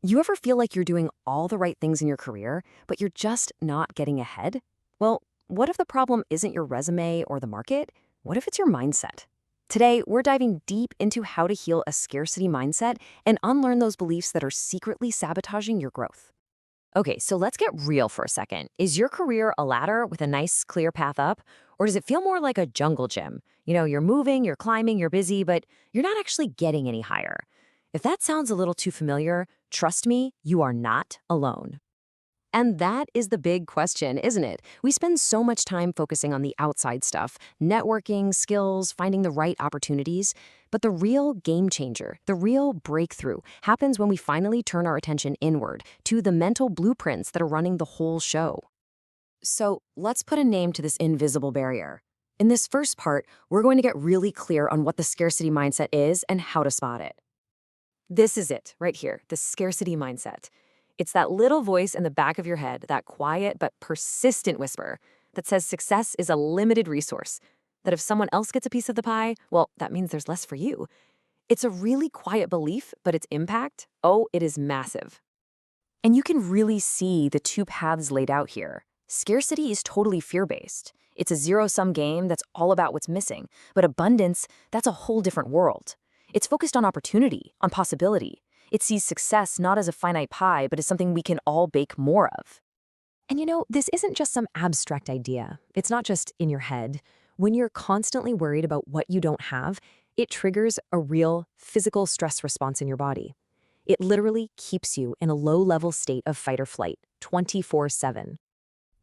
You ever feel like you're doing all the right things in your career, but you're just not getting ahead? Well, what if the problem isn't your resume or the market? What if it's your mindset? Today, we're diving deep into how to heal a scarcity mindset and unlearn those beliefs that are secretly sabotaging your growth. Okay, so let's get real for a second. Is your career a ladder with a nice, clear path up? Or does it feel more like a jungle gym? You're moving, you're climbing, you're busy, but you're not actually getting any higher. If that sounds a little too familiar, trust me, you are not alone. And that is the big question, isn't it? We spend so much time focusing on the outside stuff, networking, skills, finding the right opportunities. But the real game changer, the real breakthrough, happens when we finally turn our attention inward to the mental blueprints that are running the whole show. So let's put a name to this invisible barrier. In this first part, we're going to get really clear on what the scarcity mindset is and how to spot it. This is it, right here, the scarcity mindset. It's that little voice in the back of your head, that quiet but persistent whisper that says success is a limited resource, that if someone else gets a piece of the pie, well, that means there's less for you. It's a really quiet belief, but its impact, oh, it is massive. And you can really see the two paths laid out here. Scarcity is totally fear-based. It's a zero-sum game that's all about what's missing. But abundance, that's a whole different world. It's focused on opportunity, on possibility. It sees success not as a finite pie, but as something we can all bake more of. And this isn't just some abstract idea. It's not just in your head. When you're constantly worried about what you don't have, it triggers a real physical stress response in your body. It literally keeps you in a low-level state of fight or flight, 24/7.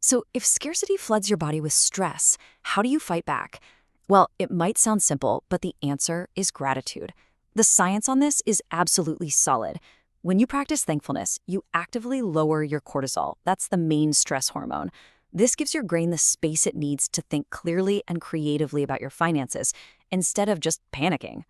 So if scarcity floods your body with stress, how do you fight back? Well, it might sound simple, but the answer is gratitude. The science on this is absolutely solid. When you practice thankfulness, you actively lower your cortisol. That's the main stress hormone. This gives your brain the space it needs to think clearly and creatively about your finances, instead of just panicking.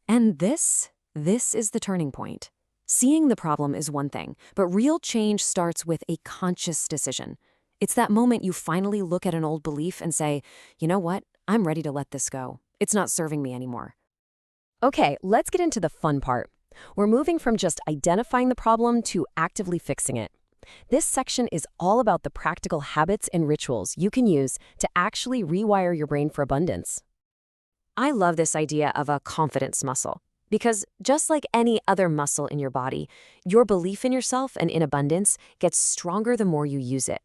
And this is the turning point. Seeing the problem is one thing, but real change starts with a conscious decision. It's that moment you finally look at an old belief and say, you know what? I'm ready to let this go. It's not serving me anymore. Okay, let's get into the fun part. We're moving from just identifying the problem to actively fixing it. This section is all about the practical habits and rituals you can use to actually rewire your brain for abundance. I love this idea of a confidence muscle, because just like any other muscle in your body, your belief in yourself and in abundance gets stronger the more you use it.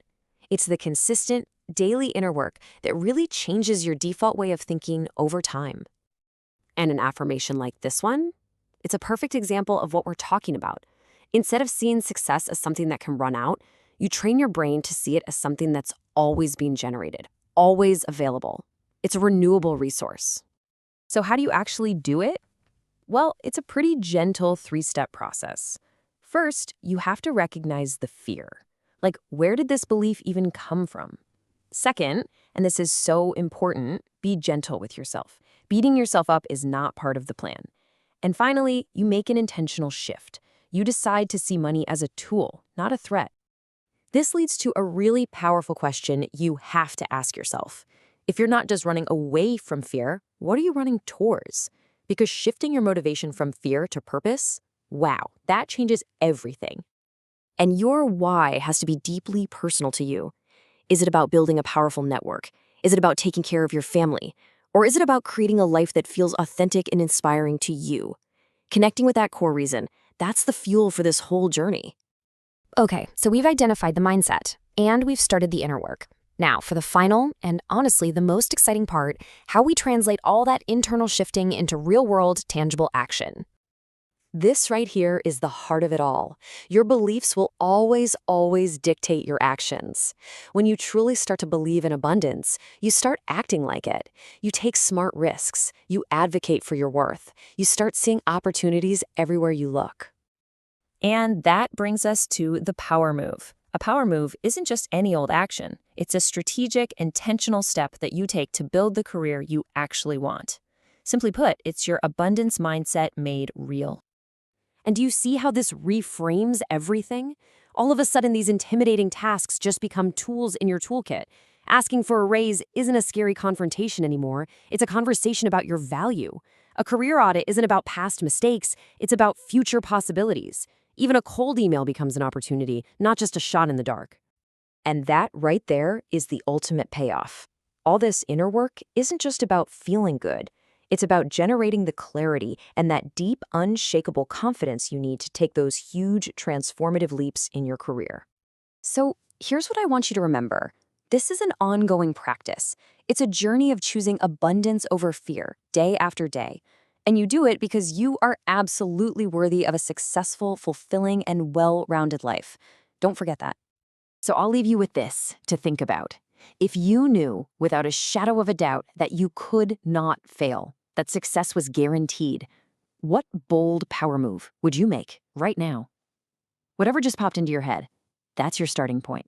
It's the consistent, daily inner work that really changes your default way of thinking over time. And an affirmation like this one, it's a perfect example of what we're talking about. Instead of seeing success as something that can run out, you train your brain to see it as something that's always being generated, always available. It's a renewable resource. So how do you actually do it? Well, it's a pretty gentle 3-step process. First, you have to recognize the fear. Like, where did this belief even come from? Second, and this is so important, be gentle with yourself. Beating yourself up is not part of the plan. And finally, you make an intentional shift. You decide to see money as a tool, not a threat. This leads to a really powerful question you have to ask yourself. If you're not just running away from fear, what are you running towards? Because shifting your motivation from fear to purpose, wow, that changes everything. And your why has to be deeply personal to you. Is it about building a powerful network? Is it about taking care of your family? Or is it about creating a life that feels authentic and inspiring to you? Connecting with that core reason, that's the fuel for this whole journey. Okay, so we've identified the mindset, and we've started the inner work. Now, for the final, and honestly the most exciting part, how we translate all that internal shifting into real-world, tangible action. This right here is the heart of it all. Your beliefs will always, always dictate your actions. When you truly start to believe in abundance, you start acting like it. You take smart risks. You advocate for your worth. You start seeing opportunities everywhere you look. And that brings us to the power move. A power move isn't just any old action. It's a strategic, intentional step that you take to build the career you actually want. Simply put, it's your abundance mindset made real. And do you see how this reframes everything? All of a sudden, these intimidating tasks just become tools in your toolkit. Asking for a raise isn't a scary confrontation anymore. It's a conversation about your value. A career audit isn't about past mistakes. It's about future possibilities. Even a cold email becomes an opportunity, not just a shot in the dark. And that right there is the ultimate payoff. All this inner work isn't just about feeling good. It's about generating the clarity and that deep, unshakable confidence you need to take those huge, transformative leaps in your career. So here's what I want you to remember. This is an ongoing practice. It's a journey of choosing abundance over fear, day after day. And you do it because you are absolutely worthy of a successful, fulfilling, and well-rounded life. Don't forget that. So I'll leave you with this to think about. If you knew without a shadow of a doubt that you could not fail, that success was guaranteed, what bold power move would you make right now? Whatever just popped into your head, that's your starting point.